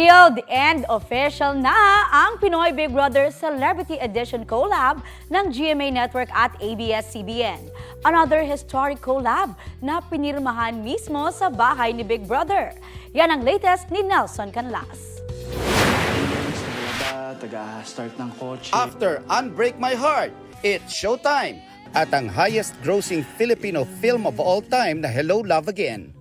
Sealed and official na ang Pinoy Big Brother Celebrity Edition collab ng GMA Network at ABS-CBN. Another historic collab na pinirmahan mismo sa bahay ni Big Brother. Yan ang latest ni Nelson Canlas. Taga-start ng kotse. After Unbreak My Heart, it's showtime at ang highest grossing Filipino film of all time na Hello Love Again.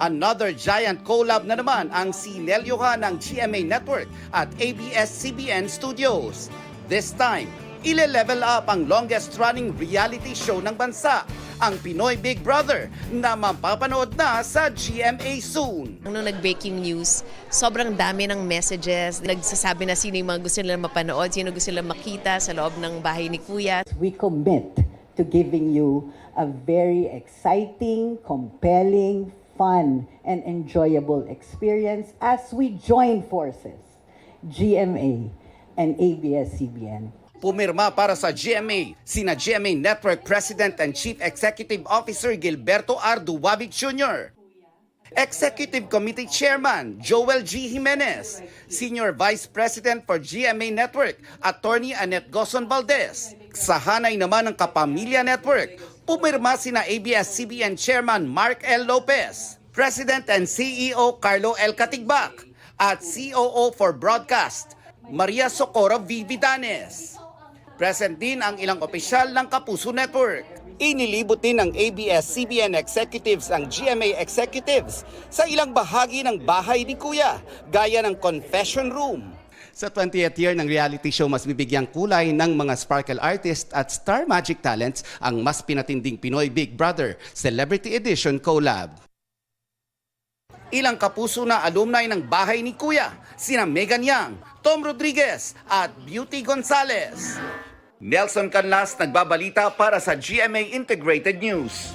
Another giant collab na naman ang sinelyohan ng GMA Network at ABS-CBN Studios. This time, ile-level up ang longest-running reality show ng bansa, ang Pinoy Big Brother, na mapapanood na sa GMA soon. Nung nag-breaking news, sobrang dami ng messages. Nagsasabi na sino yung mga gusto nila mapanood, sino gusto nila makita sa loob ng bahay ni Kuya. We commit to giving you a very exciting, compelling, fun, and enjoyable experience as we join forces, GMA and ABS-CBN. Pumirma para sa GMA, sina GMA Network President and Chief Executive Officer Gilberto R. Duwabig Jr., Executive Committee Chairman Joel G. Jimenez, Senior Vice President for GMA Network, Attorney Annette Gozon Valdez. Sa hanay naman ng Kapamilya Network, pumirma sina ABS-CBN Chairman Mark L. Lopez, President and CEO Carlo L. Katigbak, at COO for Broadcast, Maria Socorro V. Vidanes. Present din ang ilang opisyal ng Kapuso Network. Inilibot din ng ABS-CBN executives ang GMA executives sa ilang bahagi ng bahay ni Kuya, gaya ng confession room. Sa 20th year ng reality show, mas bibigyang kulay ng mga sparkle artist at star magic talents ang mas pinatinding Pinoy Big Brother Celebrity Edition collab. Ilang kapuso na alumni ng bahay ni Kuya, sina Megan Yang, Tom Rodriguez at Beauty Gonzalez. Nelson Canlas nagbabalita para sa GMA Integrated News.